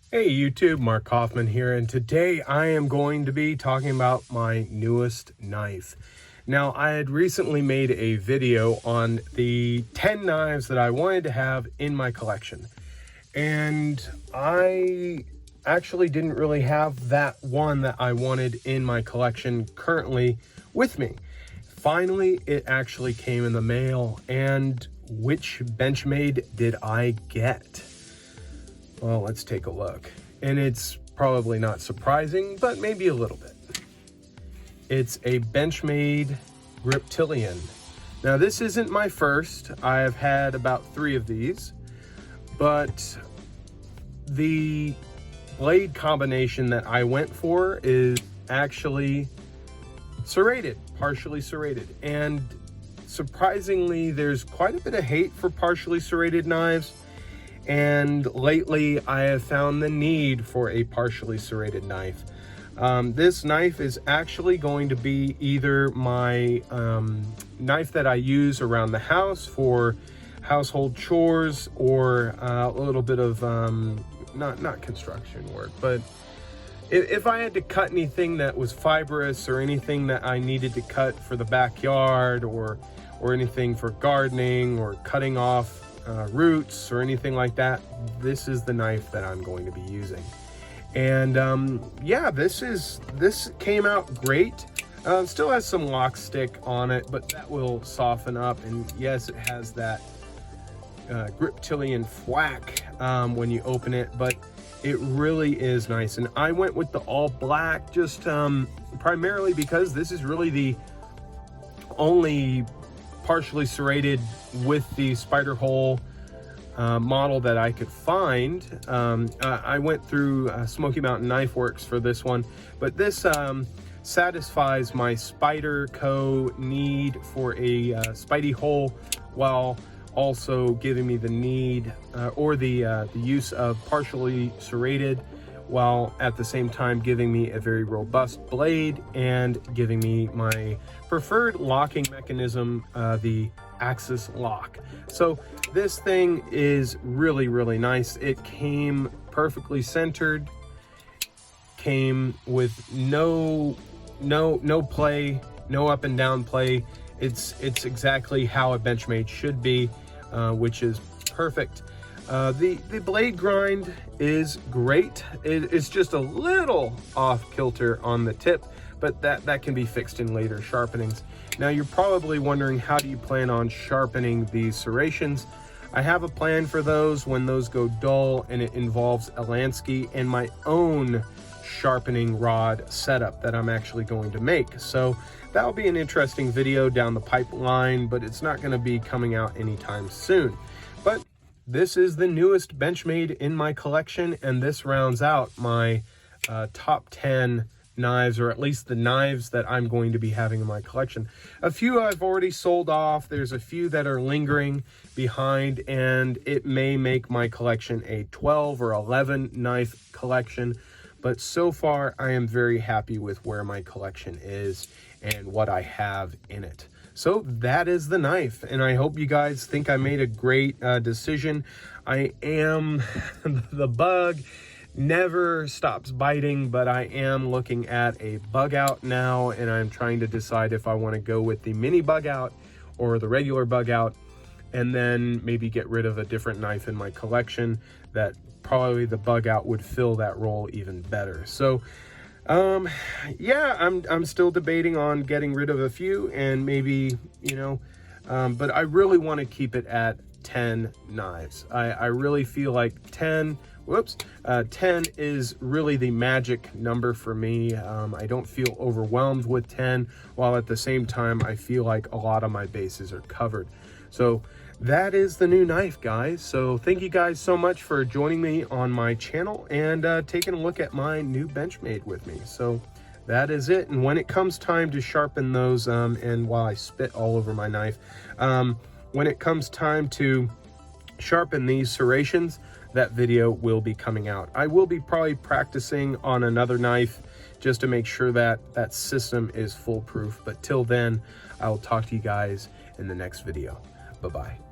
Hey YouTube, Mark Hoffman here, and today I am going to be talking about my newest knife. Now, I had recently made a video on the 10 knives that I wanted to have in my collection, and I actually didn't really have that one that I wanted in my collection currently with me. Finally, it actually came in the mail, and which Benchmade did I get? Well, let's take a look. And it's probably not surprising, but maybe a little bit. It's a Benchmade Griptilian. Now, this isn't my first. I've had about 3 of these, but the blade combination that I went for is actually serrated, partially serrated. And surprisingly, there's quite a bit of hate for partially serrated knives. And lately, I have found the need for a partially serrated knife. This knife is actually going to be either my knife that I use around the house for household chores, or a little bit of, not construction work, but if I had to cut anything that was fibrous or anything that I needed to cut for the backyard, or anything for gardening or cutting off roots or anything like that, this is the knife that I'm going to be using. And yeah, this came out great. Still has some lock stick on it, but that will soften up. And yes, it has that Griptilian thwack when you open it, but it really is nice. And I went with the all black just primarily because this is really the only partially serrated with the spider hole model that I could find. I went through Smoky Mountain Knife Works for this one, but this satisfies my Spyderco need for a Spidey hole, while also giving me the need or the use of partially serrated, while at the same time giving me a very robust blade and giving me my preferred locking mechanism, the Axis lock. So this thing is really, really nice. It came perfectly centered, came with no play, no up and down play. It's exactly how a Benchmade should be, which is perfect. The blade grind is great. It's just a little off kilter on the tip, but that can be fixed in later sharpenings. Now, you're probably wondering, how do you plan on sharpening these serrations? I have a plan for those when those go dull, and it involves a Lansky and my own sharpening rod setup that I'm actually going to make. So that'll be an interesting video down the pipeline, but it's not going to be coming out anytime soon. But this is the newest Benchmade in my collection, and this rounds out my top 10 knives, or at least the knives that I'm going to be having in my collection. A few I've already sold off. There's a few that are lingering behind, and it may make my collection a 12 or 11 knife collection. But so far, I am very happy with where my collection is and what I have in it. So that is the knife, and I hope you guys think I made a great decision. I am the bug never stops biting, but I am looking at a bug out now, and I'm trying to decide if I want to go with the mini bug out or the regular bug out, and then maybe get rid of a different knife in my collection that probably the bug out would fill that role even better. So yeah, I'm still debating on getting rid of a few, and maybe, but I really want to keep it at 10 knives. I really feel like 10 is really the magic number for me. I don't feel overwhelmed with 10, while at the same time I feel like a lot of my bases are covered. So that is the new knife, guys. So thank you guys so much for joining me on my channel and taking a look at my new Benchmade with me. So that is it. And when it comes time to sharpen those, and while I spit all over my knife, when it comes time to sharpen these serrations, that video will be coming out. I will be probably practicing on another knife just to make sure that that system is foolproof. But till then, I will talk to you guys in the next video. Bye-bye.